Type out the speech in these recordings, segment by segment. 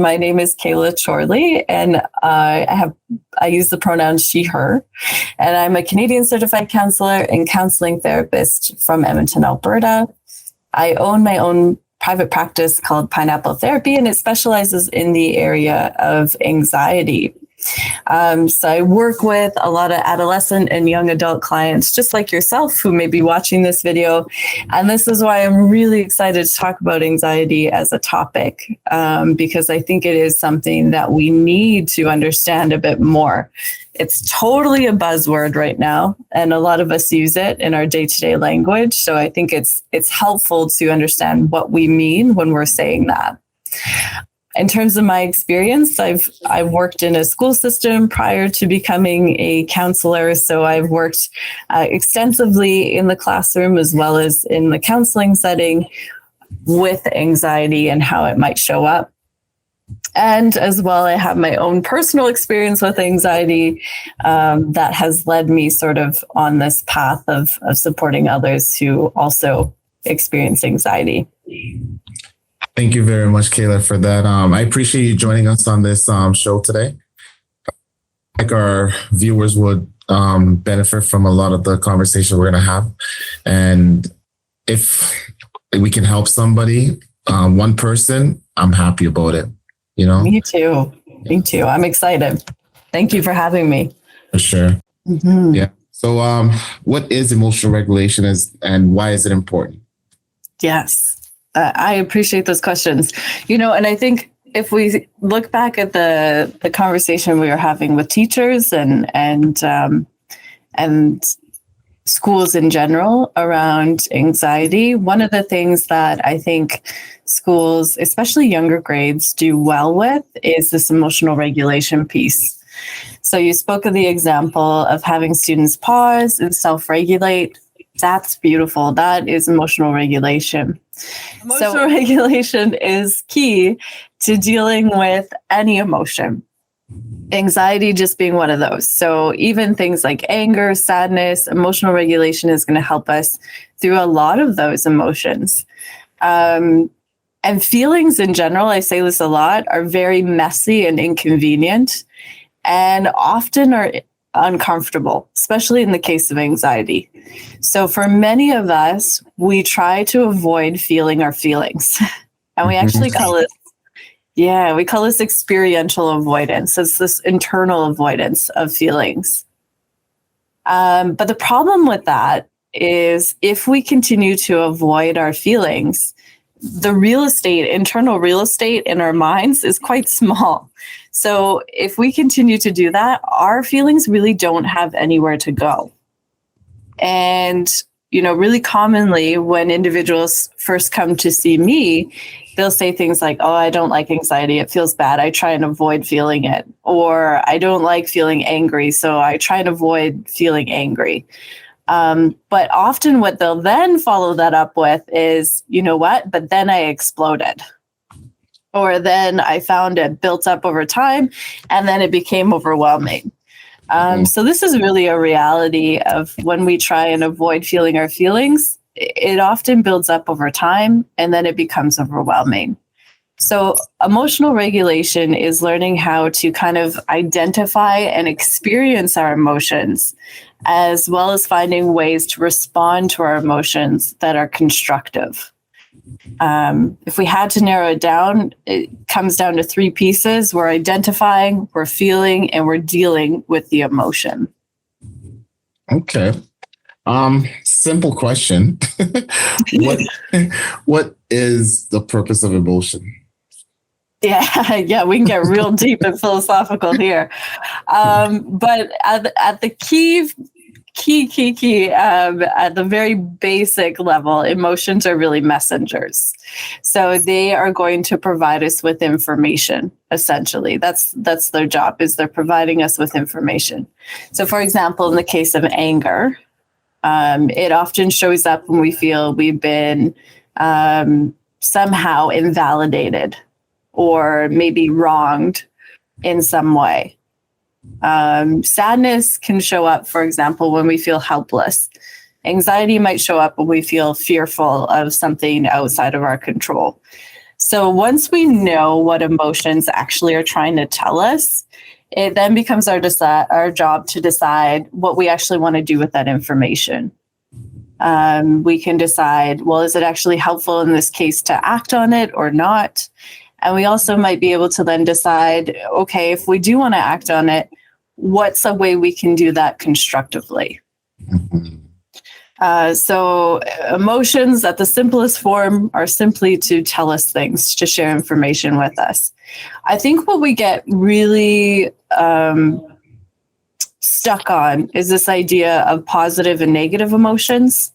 My name is Kayla Chorley, and I use the pronouns she, her, and I'm a Canadian certified counselor and counseling therapist from Edmonton, Alberta. I own my own private practice called Pineapple Therapy, and it specializes in the area of anxiety. So I work with a lot of adolescent and young adult clients, just like yourself, who may be watching this video. And this is why I'm really excited to talk about anxiety as a topic, because I think it is something that we need to understand a bit more. It's totally a buzzword right now, and a lot of us use it in our day-to-day language. So I think it's helpful to understand what we mean when we're saying that. In terms of my experience, I've worked in a school system prior to becoming a counselor. So I've worked extensively in the classroom as well as in the counseling setting with anxiety and how it might show up. And as well, I have my own personal experience with anxiety that has led me sort of on this path of supporting others who also experience anxiety. Thank you very much, Kayla, for that. I appreciate you joining us on this show today. Like our viewers would benefit from a lot of the conversation we're going to have. And if we can help somebody, one person, I'm happy about it. You know? Me too. Me too. I'm excited. Thank you for having me. For sure. Mm-hmm. Yeah. So what is emotional regulation and why is it important? Yes. I appreciate those questions, and I think if we look back at the conversation we were having with teachers and schools in general around anxiety, one of the things that I think schools, especially younger grades, do well with is this emotional regulation piece. So you spoke of the example of having students pause and self-regulate. That's beautiful. That is emotional regulation. Emotional regulation is key to dealing with any emotion. Anxiety just being one of those. So even things like anger, sadness, emotional regulation is going to help us through a lot of those emotions. And feelings in general, I say this a lot, are very messy and inconvenient and often are uncomfortable, especially in the case of anxiety. So for many of us, we try to avoid feeling our feelings. And we actually call this experiential avoidance. It's this internal avoidance of feelings. But the problem with that is if we continue to avoid our feelings, the internal real estate in our minds is quite small. So if we continue to do that, our feelings really don't have anywhere to go. And, really commonly when individuals first come to see me, they'll say things like, oh, I don't like anxiety. It feels bad. I try and avoid feeling it. Or I don't like feeling angry, so I try and avoid feeling angry. But often what they'll then follow that up with is, but then I exploded. Or then I found it built up over time and then it became overwhelming. So this is really a reality of when we try and avoid feeling our feelings, it often builds up over time and then it becomes overwhelming. So emotional regulation is learning how to kind of identify and experience our emotions, as well as finding ways to respond to our emotions that are constructive. If we had to narrow it down, it comes down to three pieces. We're identifying, we're feeling, and we're dealing with the emotion. Okay. Simple question. What is the purpose of emotion? Yeah, we can get real deep and philosophical here. But at the key, at the very basic level, emotions are really messengers. So they are going to provide us with information, essentially. That's their job, is they're providing us with information. So for example, in the case of anger, it often shows up when we feel we've been somehow invalidated or maybe wronged in some way. Sadness can show up, for example, when we feel helpless. Anxiety might show up when we feel fearful of something outside of our control. So once we know what emotions actually are trying to tell us, it then becomes our job to decide what we actually want to do with that information. We can decide, well, is it actually helpful in this case to act on it or not? And we also might be able to then decide, okay, if we do want to act on it, what's a way we can do that constructively? So emotions at the simplest form are simply to tell us things, to share information with us. I think what we get really stuck on is this idea of positive and negative emotions.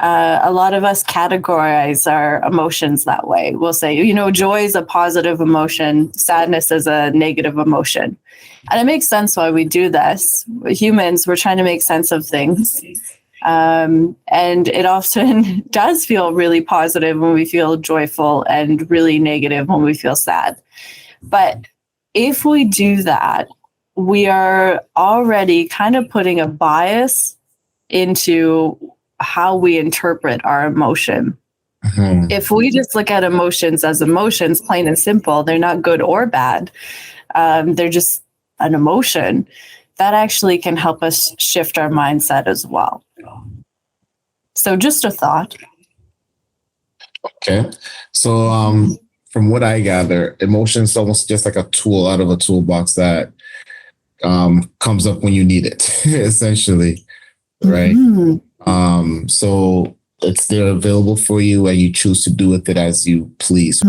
A lot of us categorize our emotions that way. We'll say, joy is a positive emotion, sadness is a negative emotion. And it makes sense why we do this. Humans, we're trying to make sense of things. And it often does feel really positive when we feel joyful and really negative when we feel sad. But if we do that, we are already kind of putting a bias into how we interpret our emotion. If we just look at emotions as emotions, plain and simple, they're not good or bad. They're just an emotion. That actually can help us shift our mindset as well. So just a thought. Okay. So from what I gather, emotions almost just like a tool out of a toolbox that comes up when you need it, essentially. Right. So it's there available for you and you choose to do with it as you please.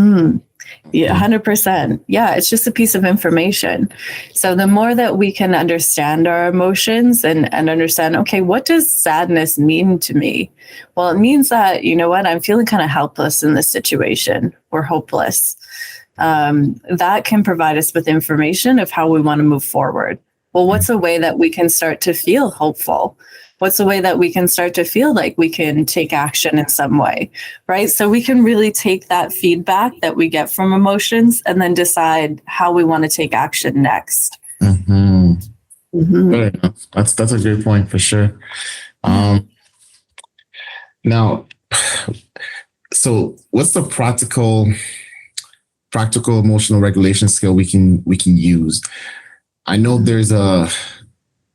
Yeah, 100%. Yeah, it's just a piece of information. So the more that we can understand our emotions and understand, okay, what does sadness mean to me? Well, it means that, I'm feeling kind of helpless in this situation or hopeless. That can provide us with information of how we want to move forward. Well, what's a way that we can start to feel hopeful? What's a way that we can start to feel like we can take action in some way, right? So we can really take that feedback that we get from emotions and then decide how we want to take action next. Fair enough. That's a great point for sure. Now, so what's the practical emotional regulation skill we can use? I know there's a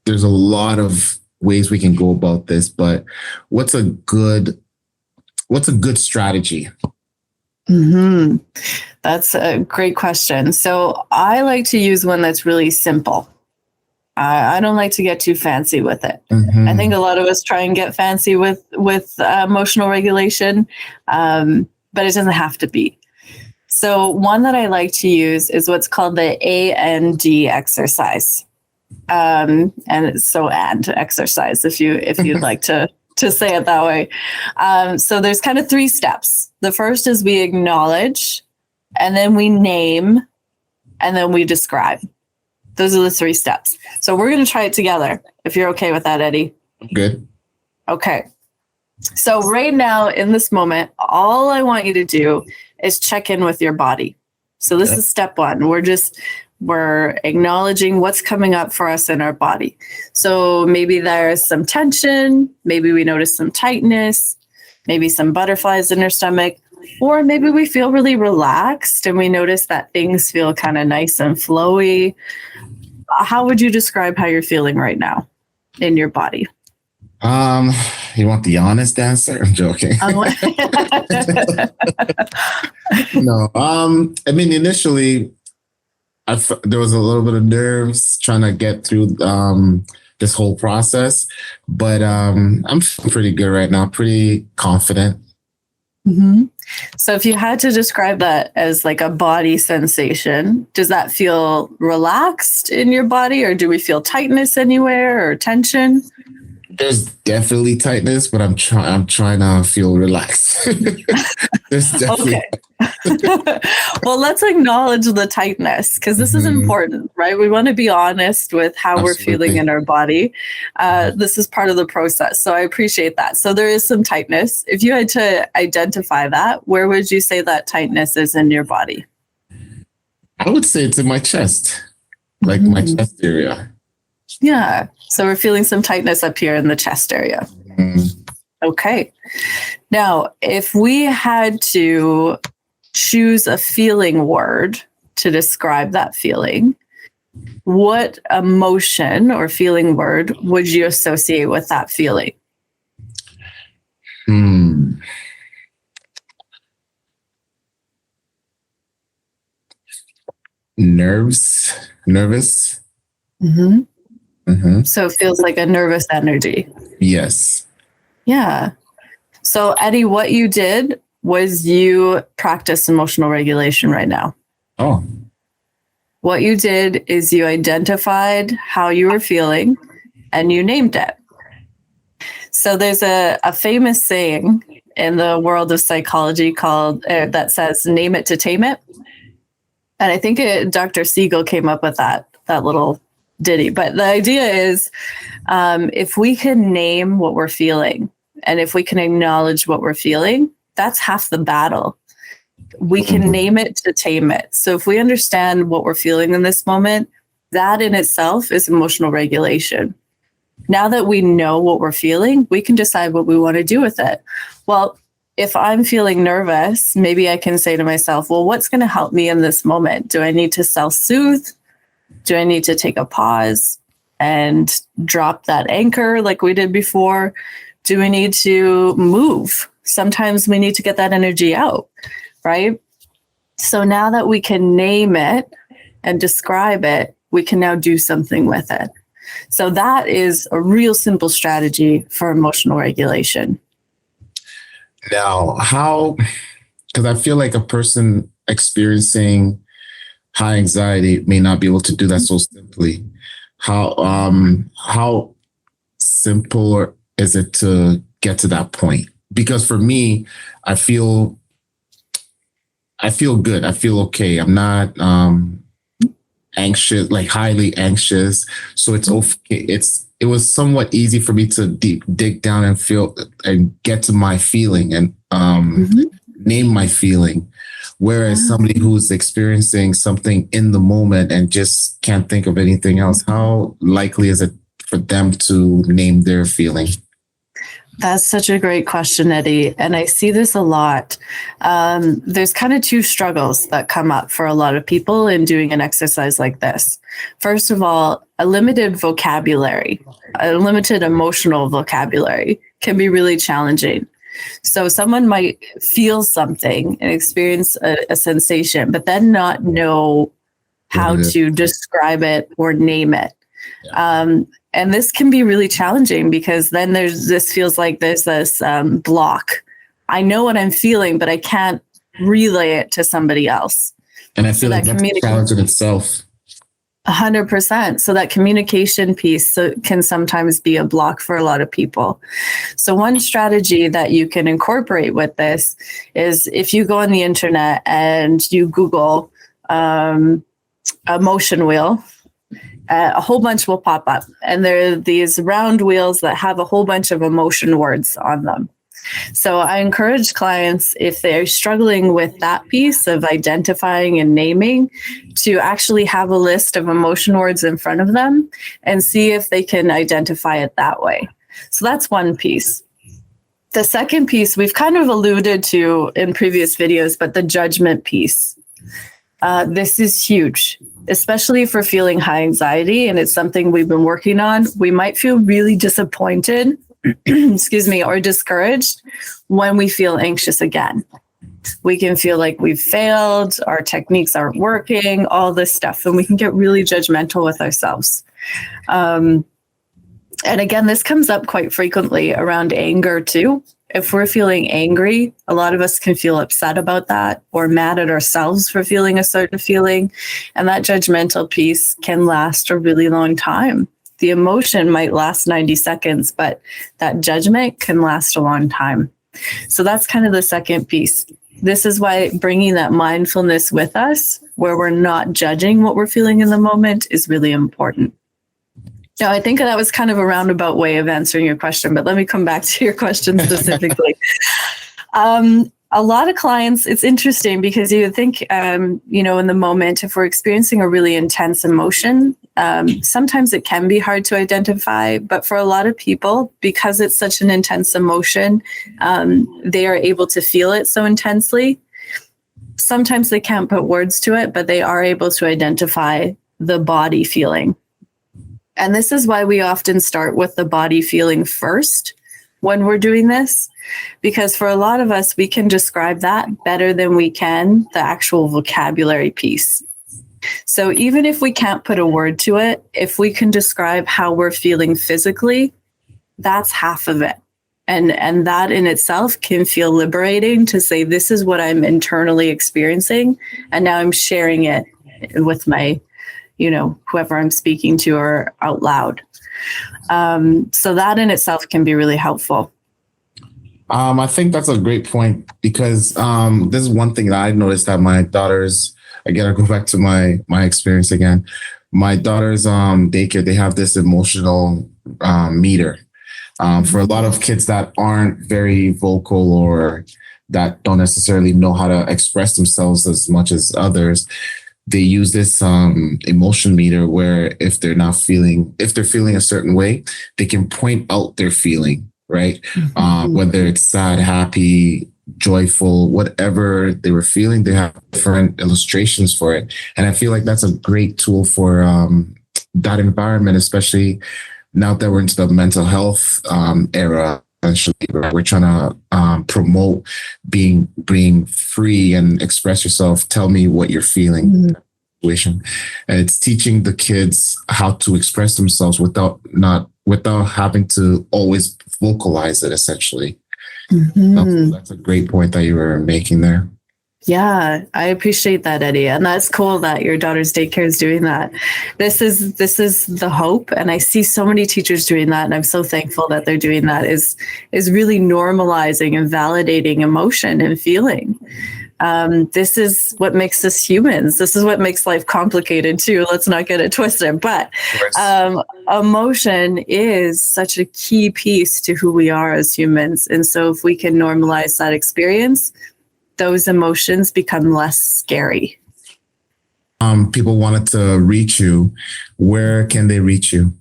lot of ways we can go about this, but what's a good strategy? That's a great question. So I like to use one that's really simple. I don't like to get too fancy with it. I think a lot of us try and get fancy with emotional regulation, but it doesn't have to be. So one that I like to use is what's called the AND exercise. And exercise, if you'd like to say it that way. So there's kind of 3 steps. The first is we acknowledge, and then we name, and then we describe. Those are the 3 steps. So we're going to try it together, if you're okay with that, Eddie. Good. Okay. So right now, in this moment, all I want you to do is check in with your body. So this is step 1. We're acknowledging what's coming up for us in our body. So maybe there's some tension, maybe we notice some tightness, maybe some butterflies in our stomach, or maybe we feel really relaxed and we notice that things feel kind of nice and flowy. How would you describe how you're feeling right now in your body? You want the honest answer? I'm joking. No. I mean, initially, there was a little bit of nerves trying to get through this whole process, but I'm pretty good right now, pretty confident. So if you had to describe that as like a body sensation, does that feel relaxed in your body, or do we feel tightness anywhere or tension? There's definitely tightness, but I'm trying to feel relaxed. There's definitely. Okay. Well, let's acknowledge the tightness, because this is important, right? We want to be honest with how we're feeling in our body. This is part of the process. So I appreciate that. So there is some tightness. If you had to identify that, where would you say that tightness is in your body? I would say it's in my chest, like my chest area. Yeah. So we're feeling some tightness up here in the chest area. Okay. Now, if we had to choose a feeling word to describe that feeling, what emotion or feeling word would you associate with that feeling? Nervous. So it feels like a nervous energy. Yes. Yeah. So Eddie, what you did was you practiced emotional regulation right now. Oh. What you did is you identified how you were feeling and you named it. So there's a famous saying in the world of psychology called that says, name it to tame it. And I think Dr. Siegel came up with that little ditty. But the idea is if we can name what we're feeling and if we can acknowledge what we're feeling, that's half the battle. We can name it to tame it. So if we understand what we're feeling in this moment, that in itself is emotional regulation. Now that we know what we're feeling, we can decide what we want to do with it. Well, if I'm feeling nervous, maybe I can say to myself, well, what's going to help me in this moment? Do I need to self-soothe? Do I need to take a pause and drop that anchor like we did before? Do we need to move? Sometimes we need to get that energy out, right? So now that we can name it and describe it, we can now do something with it. So that is a real simple strategy for emotional regulation. Now, because I feel like a person experiencing high anxiety may not be able to do that so simply. How simple is it to get to that point? Because for me, I feel good. I feel okay. I'm not anxious, like highly anxious. So it's okay. It was somewhat easy for me to dig down and feel and get to my feeling and name my feeling. Whereas somebody who's experiencing something in the moment and just can't think of anything else, how likely is it for them to name their feeling? That's such a great question, Eddie. And I see this a lot. There's kind of two struggles that come up for a lot of people in doing an exercise like this. First of all, a limited vocabulary, a limited emotional vocabulary can be really challenging. So someone might feel something and experience a sensation, but then not know how to describe it or name it. And this can be really challenging because then this feels like there's this block. I know what I'm feeling, but I can't relay it to somebody else. And I feel like that's a challenge in itself. 100%. So that communication piece can sometimes be a block for a lot of people. So one strategy that you can incorporate with this is if you go on the internet and you Google emotion wheel, a whole bunch will pop up. And there are these round wheels that have a whole bunch of emotion words on them. So I encourage clients, if they're struggling with that piece of identifying and naming, to actually have a list of emotion words in front of them and see if they can identify it that way. So that's one piece. The second piece we've kind of alluded to in previous videos, but the judgment piece. This is huge, especially for feeling high anxiety, and it's something we've been working on. We might feel really disappointed, or discouraged when we feel anxious again. We can feel like we've failed, our techniques aren't working, all this stuff, and we can get really judgmental with ourselves. And again, this comes up quite frequently around anger too. If we're feeling angry, a lot of us can feel upset about that or mad at ourselves for feeling a certain feeling. And that judgmental piece can last a really long time. The emotion might last 90 seconds, but that judgment can last a long time. So that's kind of the second piece. This is why bringing that mindfulness with us, where we're not judging what we're feeling in the moment, is really important. Now, I think that was kind of a roundabout way of answering your question, but let me come back to your question specifically. A lot of clients, it's interesting because you would think, in the moment, if we're experiencing a really intense emotion, sometimes it can be hard to identify. But for a lot of people, because it's such an intense emotion, they are able to feel it so intensely. sometimes they can't put words to it, but they are able to identify the body feeling. And this is why we often start with the body feeling first when we're doing this, because for a lot of us, we can describe that better than we can the actual vocabulary piece. So even if we can't put a word to it, if we can describe how we're feeling physically, that's half of it. And that in itself can feel liberating to say, this is what I'm internally experiencing. And now I'm sharing it with my, whoever I'm speaking to or out loud. So that in itself can be really helpful. I think that's a great point, because this is one thing that I noticed that my daughters, again, I go back to my experience again. My daughter's daycare, they have this emotional meter. For a lot of kids that aren't very vocal or that don't necessarily know how to express themselves as much as others, they use this emotion meter where if they're feeling a certain way, they can point out their feeling, right? Whether it's sad, happy, joyful, whatever they were feeling, they have different illustrations for it. And I feel like that's a great tool for that environment, especially now that we're into the mental health era. Essentially, we're trying to promote being free and express yourself. Tell me what you're feeling. And it's teaching the kids how to express themselves without having to always vocalize it. Essentially, that's a great point that you were making there. Yeah, I appreciate that, Eddie. And that's cool that your daughter's daycare is doing that. This is the hope. And I see so many teachers doing that. And I'm so thankful that they're doing that, is really normalizing and validating emotion and feeling. This is what makes us humans. This is what makes life complicated too. Let's not get it twisted. But emotion is such a key piece to who we are as humans. And so if we can normalize that experience, those emotions become less scary. People wanted to reach you. Where can they reach you?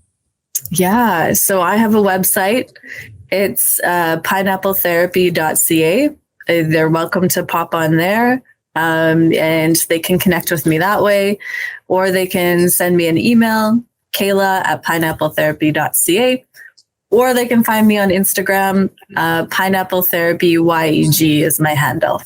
Yeah, so I have a website. It's pineappletherapy.ca. They're welcome to pop on there, and they can connect with me that way, or they can send me an email, Kayla@pineappletherapy.ca, or they can find me on Instagram. Pineapple Therapy YEG is my handle.